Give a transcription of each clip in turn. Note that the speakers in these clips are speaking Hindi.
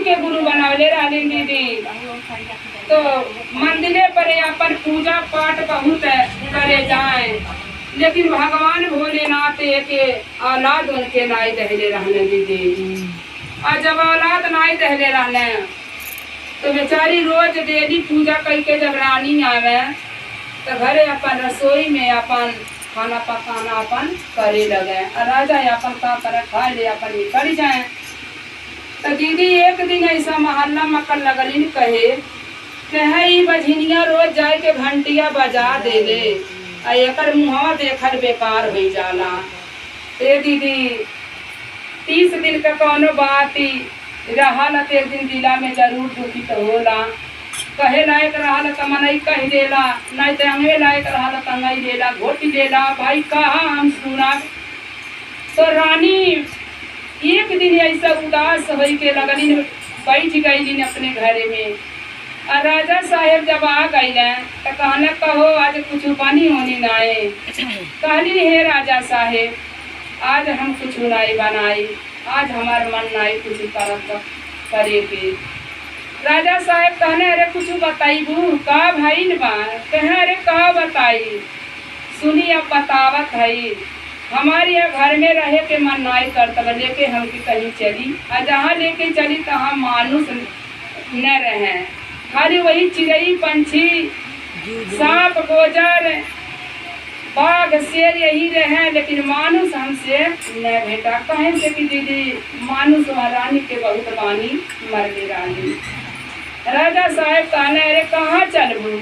के गुरु बनावले रहली दीदी। तो मंदिरे पर अपन पूजा पाठ बहुत करे जाए, लेकिन भगवान भोलेनाथ के औलाद उनके नाई दहले रहने दीदी। और जब औलाद नाई दहले रहने तो बेचारी रोज डेली पूजा करके जब रानी आवे तो घरे अपन रसोई में अपन खाना पकाना अपन करे लगे। और राजा अपन का कर खा ले अपन निकल जाए। तो दीदी एक दिन ऐसा मोहल्ला मकर लगलिन कहे ई बझिनिया रोज जाए के घंटिया बजा दे ले, एकर मुँहवा देखल बेकार हो जाला। ए दीदी 30 दिन का कौनो बात रहल तो एक दिन दिला में जरूर दुखी तो होला। कहे लायक रहल तो मनई कह देला, नहीं तो अंगे लायक रहल तो अंगई देला, घोटी देला। भाई कहा हम सुना। तो रानी एक दिन ऐसा उदास हो के लगलिन, बैठ गईलिन अपने घरे में। और राजा साहेब जब आ गई तो कहना कहो आज कुछ पानी होनी नाए। कहली हे राजा साहेब आज हम कुछ नहीं बनाई, आज हमार मन नहीं कुछ करे के। राजा साहेब कहने अरे कुछ बताइबू का भाई न बा। कहे अरे कहा बताई, सुनी अब बतावत है। हमारे यहाँ घर में रहे के मन नहीं करता, लेके हमके कहीं चली और जहाँ लेके चली तहाँ मानुष न रहे, खाली वही चिड़ई पंछी सांप गोजर बाघ शेर यही रहे, लेकिन मानुष हमसे न भेटा। कहें से कि दीदी मानुष रानी के बहुत बानी मरली रानी। राजा साहेब कहने अरे कहाँ चलबू,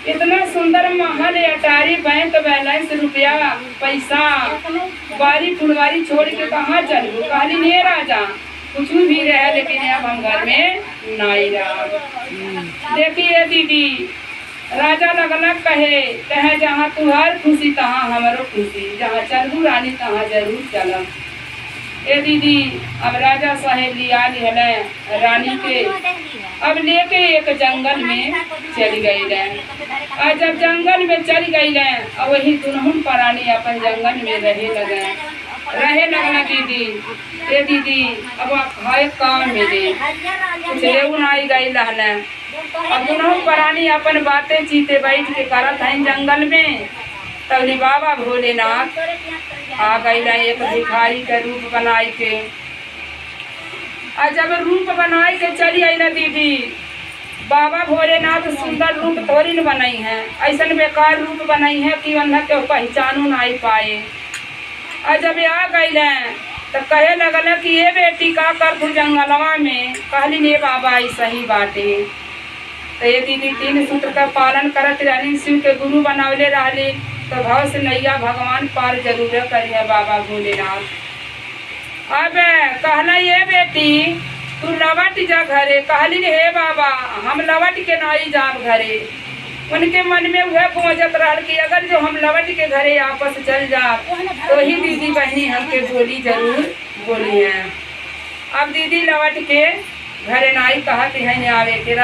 इतना सुंदर महल अटारी बैंक बैलेंस रुपया पैसा बारी फुलवारी छोड़ के कहाँ चलबू। कहली ने राजा कुछ भी रहे लेकिन अब हम घर में नहीं रहा। देखिए दीदी राजा लगलग कहे जहाँ तुहार खुशी तहाँ हमारो खुशी, जहाँ चलबू रानी तहाँ जरूर चलब। ए दीदी अब राजा साहेब लिया लिहले रानी के, अब लेके एक जंगल में चल गई। और जब जंगल में चल गई और वही दुनहुन प्राणी अपन जंगल में रहे लगना दीदी। ए दीदी अब खाए काम मिले कुछ लेउन आई गई लहने। अब दुनहुन प्राणी अपन बातें चीते बैठ के करत हैं जंगल में। तबली बाबा भोलेनाथ आ गई एक भिखारी के रूप बनाई के। और जब रूप बनाई के चली आई ना दीदी, बाबा भोलेनाथ सुंदर रूप थोड़ी न बनाई है, ऐसा बेकार रूप बनाई है कि वह के पहचानो नहीं पाए। और जब आ गई तो कहे लगल कि ये बेटी का कर तू जंगलवा में। कहली ने बाबा ऐसा ही बाटे। तो ये दीदी 3 सूत्र का पालन करत रहली, शिव के गुरु बनावले रहली। तो भाव से नैया भगवान पार जरूर करिए बाबा भोलेनाथ। अब कहना ये बेटी तू लवट जा घरे। कहली हे बाबा हम लवट के नहीं जाब घरे। उनके मन में वह पहुँचत रहा कि अगर जो हम लवट के घरे आपस चल जा तो ही दीदी बहनी हमके बोली जरूर बोली है। अब दीदी लवट के घरे नाई कहते हैं आवे के।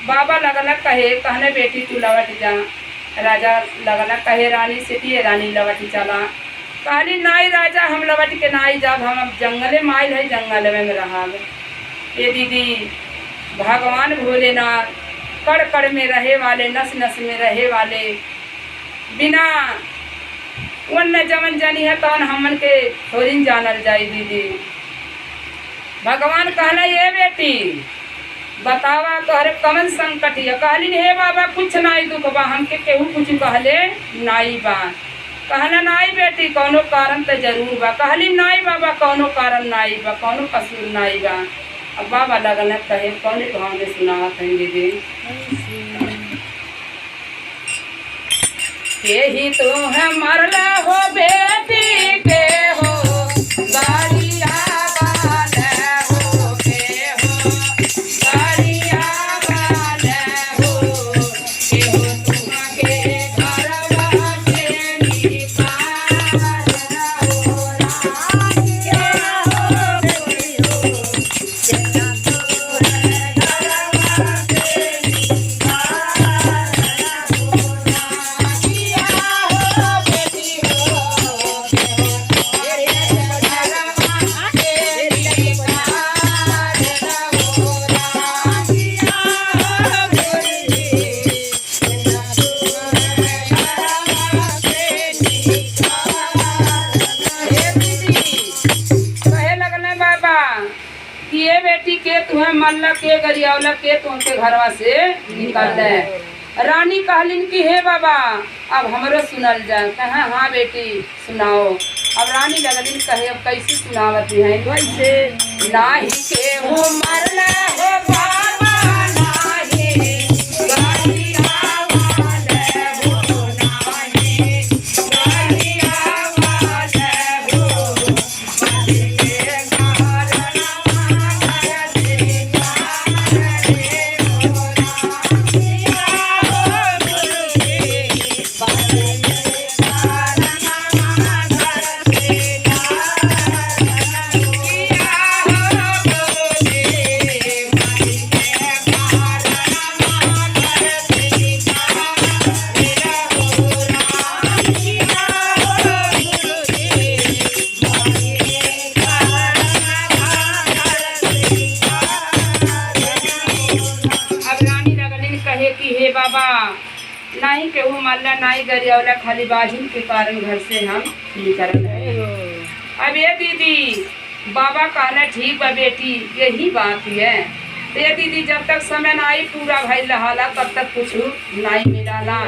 बाबा लगलग कहने बेटी तू लवट जा। राजा लगलग कहे रानी से कि रानी लवट चला। कहली नाई राजा हम लवट के नाई जाब, हम अब जंगले में आयल है जंगल में रहा। ये दीदी भगवान भोलेनाथ कड़ कड़ में रहे वाले, नस नस में रहे वाले, बिना वन जमन जानी है तौन हमन के थोड़ी जानल जाए दीदी। भगवान कहना ये बेटी बतावा तोहरे कमन संकट है। कहली हे बाबा कुछ नाई दुख बा, हमके केहू कुछ कहले नाई बा। कहना नाई बेटी कौनो कारण तो जरूर बा। कहली नाई बाबा कौनो कारण नाई बा, कौनो कसूर नाई बा। अब बाबा लगल कहे कौन भाव में सुनावत हैं दीदी। यही तो है मरला हो बेटी के हो गाड़िया वाले हो के हो गाड़िया वाले हो के हो तुम्हारे घरवा के निकाल हो कि ये बेटी के तुम्हें मल्ल के गरियावला के तुमके घरवा से निकल है। रानी कहलिन कि हे बाबा अब हमरो सुनल जाए। कहा हाँ बेटी सुनाओ। अब रानी लगलिन कहे अब कैसे सुनावत है वैसे नाही के हो मरला हो बाबा नाही बाबा नहीं केहू मल्ला नहीं गरियावला खाली बाजिन के कारण घर से हम निकल गए। अब ये दीदी बाबा कहना ठीक बा बेटी यही बात है। तो ये दीदी जब तक समय नहीं पूरा भाई लहाला तब तक कुछ नहीं मिलाला।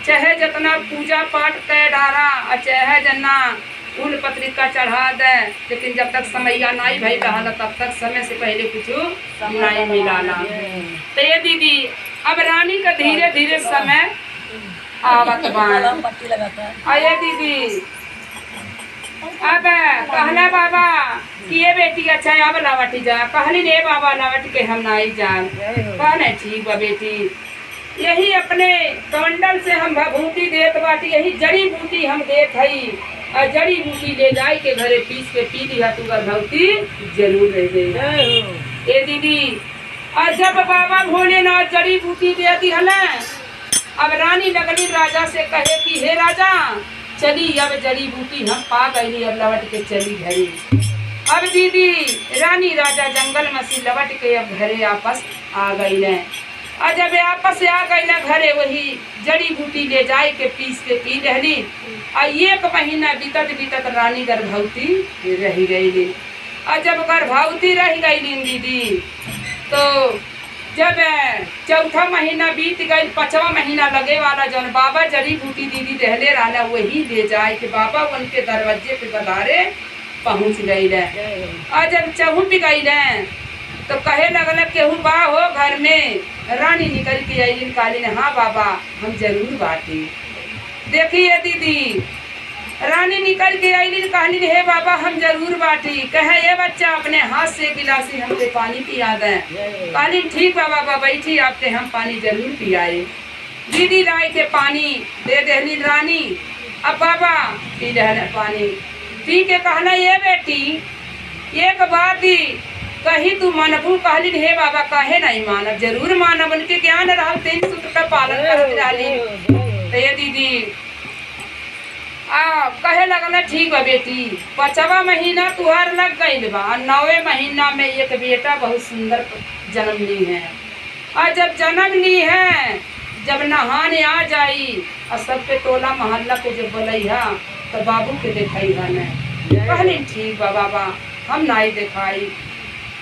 चाहे जितना पूजा पाठ कर डारा और चाहे जना फूल पत्रिका चढ़ा दे, लेकिन जब तक समैया नहीं भाई लहाला तब तक समय से पहले कुछ नहीं मिलाला। तो ये दीदी अब रानी का धीरे धीरे समय आवत बा। आये दीदी अब कहला बाबा कि ये बेटी अच्छा अब लावटी जा। कहली रे बाबा लावट के हम नहीं जान। कहने ठीक बा बेटी यही अपने कमंडल से हम भभूति देत बाटी, यही जड़ी बूटी हम देत हई और जड़ी बूटी ले जाए के घरे पीस के पी लिया तू गर्भवती जरूर रह गई। ए दीदी और जब बाबा भोलेनाथ जड़ी बूटी दे दी हल अब रानी लगली राजा से कहे कि हे राजा चली अब जड़ी बूटी हम पा गई अब लवट के चली घरे। अब दीदी रानी राजा जंगल में से लवट के अब घरे आपस आ गई न। और जब आपस आ गई न घरे वही जड़ी बूटी ले जाए के पीस के पी रहली। और एक महीना बीतत बीतत रानी गर्भवती रह गई। और जब गर्भवती रह गई दीदी तो जब चौथा महीना बीत गई, पांचवा महीना लगे वाला जौन बाबा जड़ी बूटी दीदी रहले रहला वही ले जाए कि बाबा उनके दरवाजे पे बदारे पहुंच गई। और जब चहु भी गई तो कहे लगल केहू बा हो घर में। रानी निकल के आई काली ने हाँ बाबा हम जरूर बाटी। देखिए दीदी रानी निकल के आई कहली हे बाबा हम जरूर बाटी। कहे ये बच्चा अपने हाथ से गिलासी हमके पानी पिया दे। कहली ठीक बा बाबा बैठी आपके हम पानी जरूर पियाए। दीदी राय के पानी दे देली रानी। अब बाबा पी रहे पानी पी के कहना ये बेटी एक बात ही कही तू मानबू। कहली हे बाबा कहे नहीं मानब जरूर मानब उनके ज्ञान रहा 3 सूत्र का पालन करत रहली। तो ये दीदी कहे लगल ठीक बा बेटी 5वां महीना तुहार लग गई बा। 9वें महीना में एक बेटा बहुत सुंदर जन्म ली है। और जब जन्म ली है जब नहाने आ जाई और सबके टोला मोहल्ला को जब बोलैहा तो बाबू के दिखाई है न। कहली ठीक बा बाबा हम नहीं दिखाई।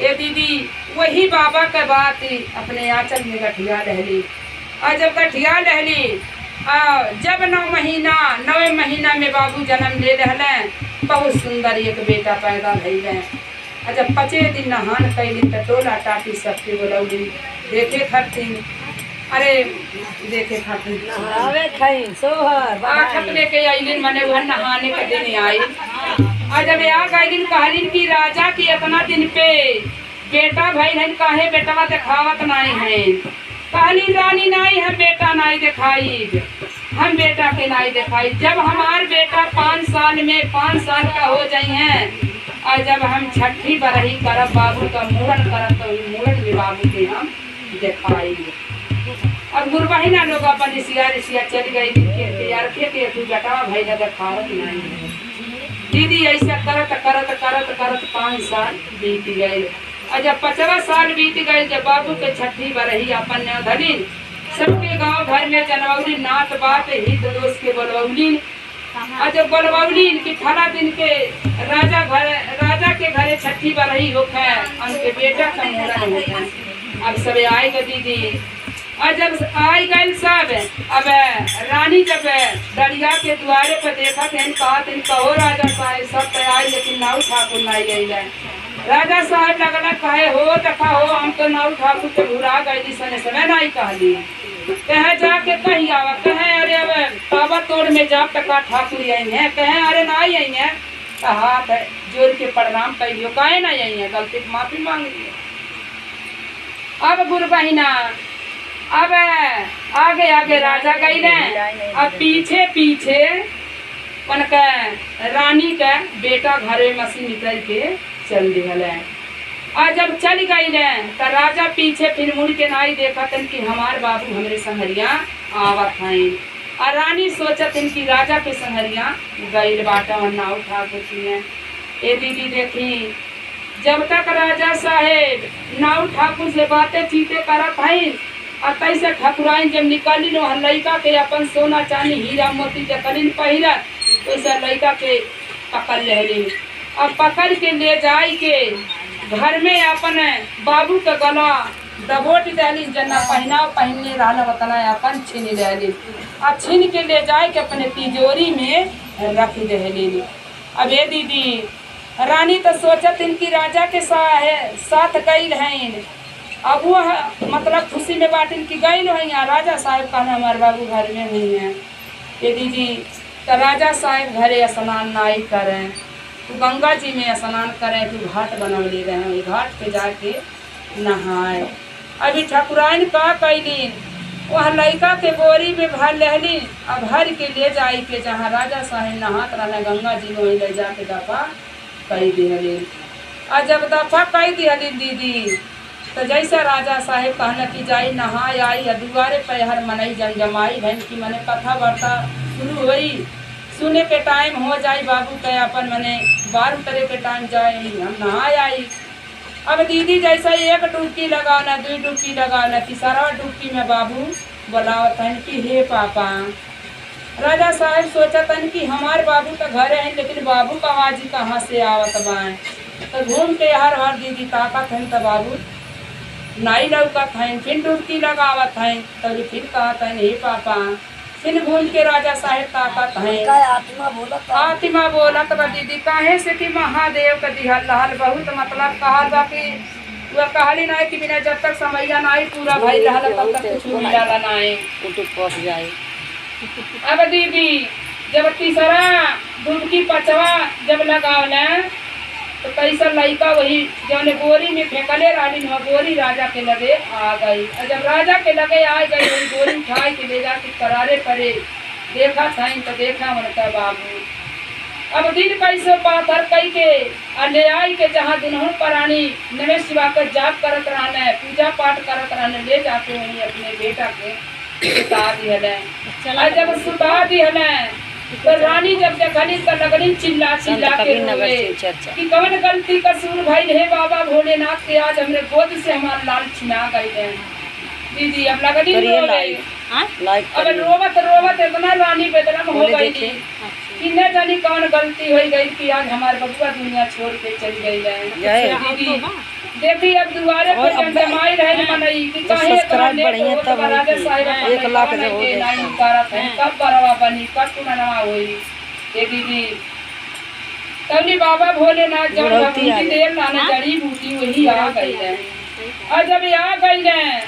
ये दीदी वही बाबा के बात अपने आंचल में गठिया रहली। और जब गठिया रहली जब 9वें महीना में बाबू जन्म ले रहे बहुत सुंदर एक बेटा पैदा भइल। और जब 5 दिन नहान कैली तो टोला टाटी सबके बोलौली देखे खातिर। अरे देखे खातिर आठक लेके आइलिन मने वह नहाने के दिन आई। और जब आ गई कहलिन कि राजा की इतना दिन पे बेटा भइल है काहे बेटवा दिखावत नहीं है। कहली रानी नहीं हम बेटा नहीं दिखाई हम बेटा के नहीं दिखाई। जब हमार बेटा 5 साल में 5 साल का हो जाई हैं और जब हम छठी बरही करब बाबू का मूड़न करब तो मूड़न में बाबू के हम दिखाई। अब गुरबहिना लोग अपन रिसिया चल गई तैयार के तू बेटा भाई दिखावत नहीं। दीदी ऐसा करत करत करत करत 5 साल बीत गए। और जब 5वां साल बीत गए जब बाबू के छठी बरही अपन ने धरी सबके गांव घर में जनवरी नात बात हित दोस्त के बोलवली। और जब बोलवली इनकी फला दिन के राजा के घरे छठी बरही होखे उनके बेटा का मुहूर्त होखे। अब सब आए गए दीदी और जब आई गए सब अब रानी जब दरिया के द्वारे पर देखा कहो राजा साहब सब तो आई लेकिन नाऊ ठाकुर नहीं आई। राजा साहब लगल कहे हो तथा हो हम तो नाऊ ठाकुर के भुरा गई सने समय नहीं कहली कहे जाके कहीं आवा कहे अरे अब ताबा तोड़ में जा तका ठाकुर आई है कहे अरे ना आई है हाथ जोड़ के प्रणाम कर लियो कहे ना आई है गलती की माफी मांग लियो। अब गुरु बहिना अब आगे आगे राजा गई अब पीछे पीछे उनका रानी का बेटा घरे मसीह निकल के चल दिया। और जब चल गई तो राजा पीछे फिर मुड़ के नाई देखा तन कि हमार बाबू हमरे संहरिया आवत हैं। और रानी सोचत कि राजा के संहरिया गई बाटा ना उठा कुछ ए दीदी देखी जब तक राजा साहेब नाऊ ठाकुर से बातें चीते करत हैं और तैसे ठकुराइन जब निकली नो लड़का के अपन सोना चांदी हीरा मोती जकलिन पहिरत वैसे लड़का के पकड़ ले अब पकड़ के ले जाई के घर में अपन बाबू का गला दबोट दिली जना पहना पहनने रहा बतना अपन छीन दिली अब छीन के ले जाए के अपने तिजोरी में रख दिली। अब ये दीदी रानी तो सोचत इनकी राजा के साथ गई हैं अब वो मतलब खुशी में बात इनकी गई है राजा साहब कहना हमारे बाबू घर में नहीं है। ये दीदी तो राजा साहब घरे स्नान नहीं करें तो गंगा जी में स्नान करें तो घाट बना ले रहे हैं घाट पे जाके नहाए। अभी ठकुराइन का कैलीन वह लड़का के बोरी में भर लहलीन अब भर के ले जाई के जहाँ राजा साहब नहात रहना गंगा जी में वही ले जाके दफा कई दिहलीन। और जब दफा कई दिहलीन दीदी तो जैसा राजा साहेब कहना कि जाई नहा आई दुआरे पे हर मनई जमजमाई बहन की मने कथा वार्ता शुरू हुई सुने के टाइम हो जाई बाबू के अपन मने बार उतरे के टाइम जाए हम नहा आई। अब दीदी जैसा एक डुबकी लगाना दो डुबकी लगाना तीसरा डुबकी में बाबू बोलावत है कि हे पापा। राजा साहब सोचत है कि हमारे बाबू का घर है लेकिन बाबू का आवाज कहाँ से आवत बाए तो घूम के हर हर दीदी ताकत है तो बाबू नाई लौकत हैं फिर डुबकी लगावत हैं तभी फिर कहत हैं हे पापा फिर घूम के राजा साहेब ताकत हैं आत्मा बोलत बा दीदी काहे से कि महादेव का दिहल रहल बहुत मतलब कहल बा कि वह कहली नहीं कि बिना जब तक समैया नहीं पूरा भई रहल तब तक कुछ मिलला नहीं पहुंच जाए। अब दीदी जब तीसरा डुबकी पचवा जब लगावला तो कैसा लड़का वही जौन बोरी में फेंकले रही बोरी राजा के लगे आ गई और जब राजा के लगे आ गई वही बोरी उठाई के ले जाके करारे पड़े देखा था तो देखा उनका बाबू। अब दिन कैसे पाथर कई के और ले आई के जहाँ दुनहु प्राणी नवेश शिवा कर जाप करत रहने पूजा पाठ करत रहने ले जाके वही अपने बेटा के सुता दिहले। और जब सुता दिहले तो रानी जब देखली तो लगनी चिल्ला चिल्ला के रोवे कि कौन गलती कसूर भाई हे बाबा भोलेनाथ के आज हमरे गोद से हमारा लाल छिना गई है दीदी। अब लगनी रोवे अब रोवत रोवत इतना रानी बेदरम हो गई कि न जानी कौन गलती हो गई कि आज हमारे बबुआ दुनिया छोड़ के चली गई है। दीदी देखी अब दुआरे पे जमजमाई रहे मनई कि काहे इतना लेट हो राजा साहब 1 लाख जब हो नहीं उतारत है कब बरवा बनी कब तुमनवा होई। ये दीदी तबली बाबा भोलेनाथ जब बूटी देर लाने जड़ी बूटी वही आ गई है। और जब आ गई है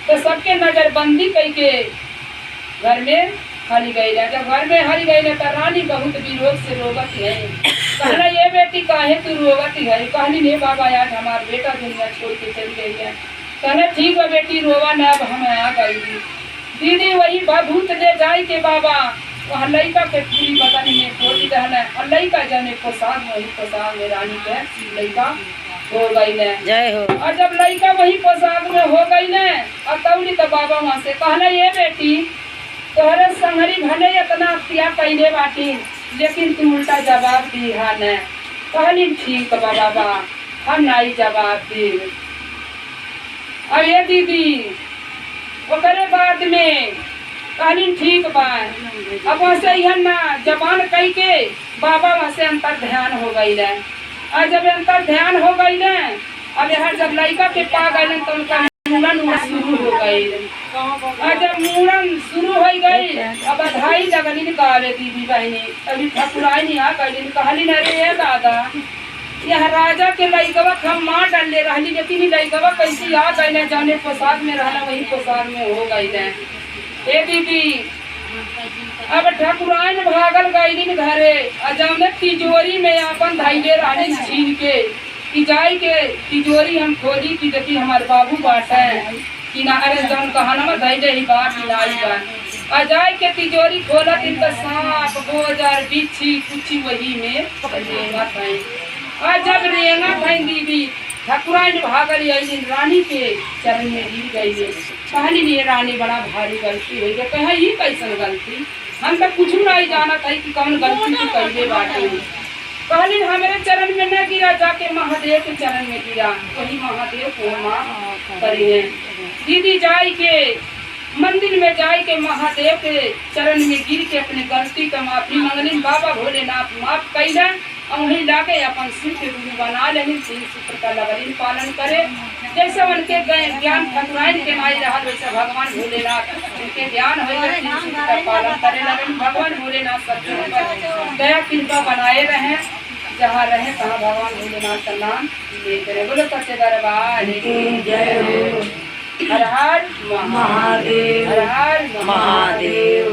तो सबके नजरबंदी कई के घर में हरी गई है। जब घर में हरी गई है तो रानी बहुत विरोध से रोवत है कहना ये बेटी काहे तू रोवत है कहनी नहीं बाबा आज हमारा बेटा दुनिया छोड़ के चली गई है। कहना ठीक है बेटी रोवा न अब हम आ गई दीदी वही भूत ले जाए के बाबा वहाँ लड़का के पूरी बदन में खोली रहना और लड़का जाने पोशाक वही पोशाक में रानी के लड़का हो गई ने जय हो। और जब लड़का वही पोशाक में हो गई ने और तौली तो बाबा वहाँ से कहना ये बेटी तोहरे संगरी भले इतना हत्या कैले बाटी लेकिन तू उल्टा जवाब दी है न कहली ठीक बा बाबा हम नहीं जवाब दी। अब ये दीदी ओकरे बाद में कहलिन ठीक बा। अब वैसे यह ना जबान कही के बाबा वहाँ से अंतर ध्यान हो गई है। और जब अंतर ध्यान हो गई है, अब यहाँ जब लड़का के पा गए तो उनका मुड़न शुरू हो गई। और जब मुड़न शुरू हो गई, अब बधाई लगलिन गावे दीदी बहनी। अभी ठकुराई नहीं आ गई, कहलिन अरे दादा यह राजा के लड़कवा हम मार डाले रही, लेकिन लड़कवा कैसी आ गई जाने पोशाक में रहना वही पोशाक में हो गई है। ए दीदी अब ठकुराइन भागल गईलिन घरे, जौने तिजोरी में अपन धैले रहनी छीन के कि जाई के तिजोरी हम खोली कि देखी हमारे बाबू बाटे कि ना, अरे जौन कहना धैले ही बात लाई बा। जाए के तिजोरी खोलत इन तो सांप गोजर बिच्छी कुछ वही में रेंगत है। और जब रेंगत है दीदी ठकुराइन भागल आईलिन रानी के चरण में गिर गई। कहली ये रानी बड़ा भारी गलती हुई। कहा ये कैसन गलती, हम तो कुछ नहीं जाना था कि कौन गलती तू कैले बाटे। कहली हमारे चरण में न गिरा, जाके महादेव के चरण में गिरा, वही महादेव को माफ करिए। दीदी जाए के मंदिर में जाए के महादेव के चरण में गिर के अपने गलती का माफी मंगलिन। बाबा भोलेनाथ माफ कैला और वहीं लाके अपन शिव के गुरु बना लेनी। शिव सूत्र का लगलिन पालन करे, जैसे उनके ज्ञान ठकुराइन के माई रहा वैसे भगवान भोलेनाथ उनके ज्ञान हो का पालन करे लगन। भगवान भोलेनाथ सबके ऊपर दया कृपा बनाए रहे, जहाँ रहे तहाँ भगवान भोलेनाथ का नाम लेते रहे। बोलो सच्चे दरबार की जय। हर हर महादेव, हर हर महादेव।